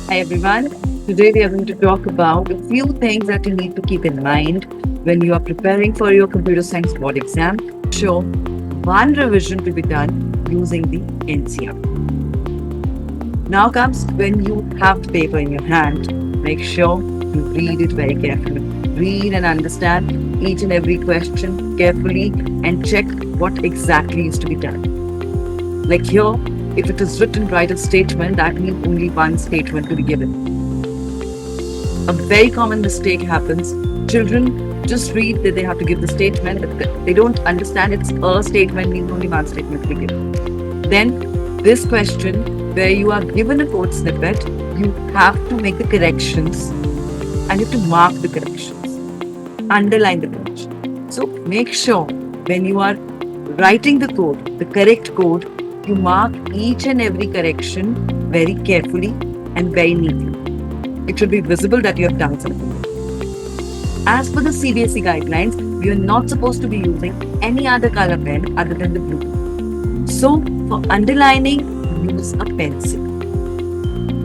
Hi everyone. Today we are going to talk about a few things that you need to keep in mind when you are preparing for your computer science board exam. Sure, one revision to be done using the NCR. Now comes when you have the paper in your hand, make sure you read it very carefully. Read and understand each and every question carefully and check what exactly is to be done. Like here, if it is written write a statement, that means only one statement to be given. A very common mistake happens. Children just read that they have to give the statement, but they don't understand it's a statement means only one statement to be given. Then, this question, where you are given a code snippet, you have to make the corrections and you have to mark the corrections, underline the correction. So, make sure when you are writing the code, the correct code, you mark each and every correction very carefully and very neatly. It should be visible that you have done something. As per the CBSE guidelines, you are not supposed to be using any other color pen other than the blue. So, for underlining, use a pencil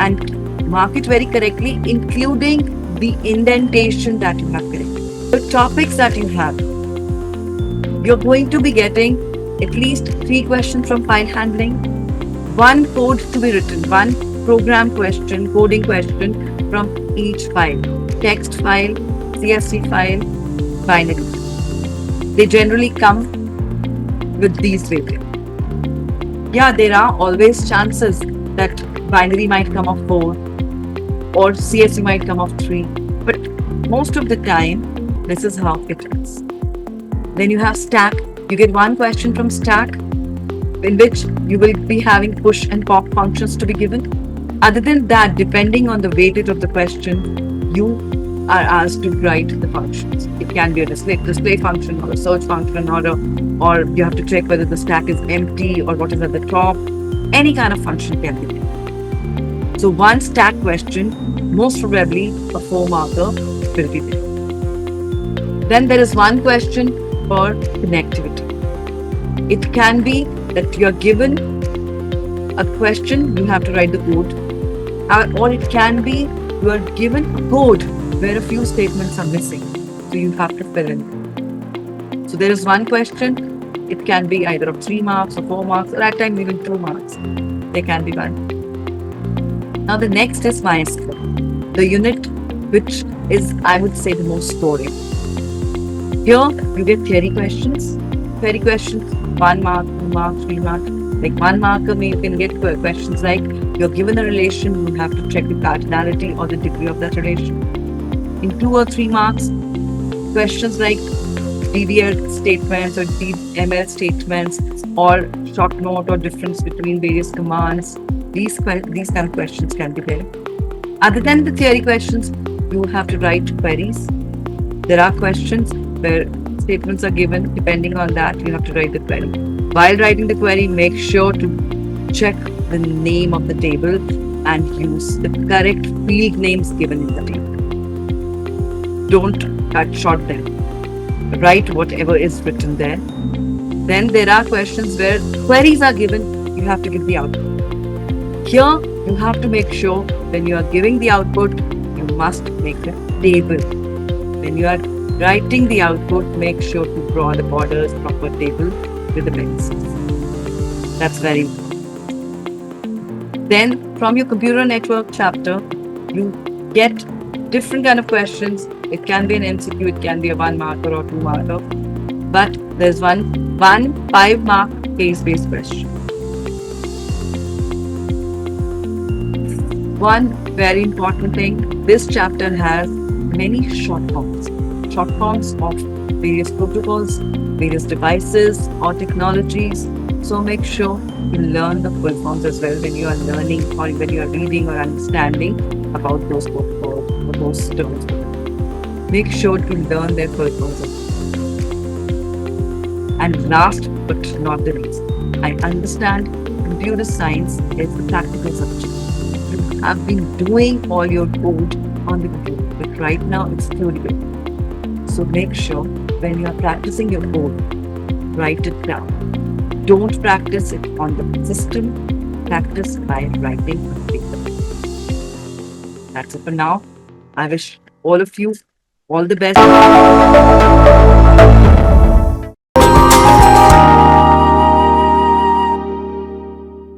and mark it very correctly, including the indentation that you have corrected. The topics that you have, you're going to be getting at least 3 questions from file handling, one code to be written, one program question, coding question from each file, text file, CSV file, binary. They generally come with these variables. Yeah, there are always chances that binary might come of 4 or CSV might come of 3, but most of the time, this is how it is. Then you have stack. You get one question from stack in which you will be having push and pop functions to be given. Other than that, depending on the weightage of the question, you are asked to write the functions. It can be a display function or a search function or you have to check whether the stack is empty or what is at the top. Any kind of function can be there. So one stack question, most probably a 4-marker will be there. Then there is one question for connectivity. It can be that you are given a question, you have to write the code, or it can be you are given a code where a few statements are missing, so you have to fill in. So there is one question, it can be either of 3 marks or 4 marks, or at times even 2 marks. They can be one. Now the next is MySQL, the unit which is, I would say, the most boring. Here you get theory questions. Theory questions, 1 mark, 2 marks, 3 marks. Like 1 marker, you can get questions like you're given a relation, you have to check the cardinality or the degree of that relation. In 2 or 3 marks, questions like DDL statements or DML statements or short note or difference between various commands. These kind of questions can be there. Other than the theory questions, you have to write queries. There are questions where statements are given. Depending on that, you have to write the query. While writing the query, make sure to check the name of the table and use the correct field names given in the table. Don't cut short them. Write whatever is written there. Then there are questions where queries are given, you have to give the output. Here, you have to make sure when you are giving the output, you must make a table. When you are writing the output, make sure to draw the borders proper table with the pencils. That's very important. Then from your computer network chapter, you get different kind of questions. It can be an MCQ, it can be a 1 marker or 2 marker. But there's one 5-mark case-based question. One very important thing, this chapter has many short forms of various protocols, various devices or technologies. So make sure you learn the full forms as well when you are learning or when you are reading or understanding about those protocols or those terms. Make sure to learn their full forms. And last but not the least, I understand computer science is a practical subject. You have been doing all your code on the computer, but right now it's theoretical. So make sure when you are practicing your code, write it down. Don't practice it on the system, practice by writing on paper. That's it for now. I wish all of you all the best.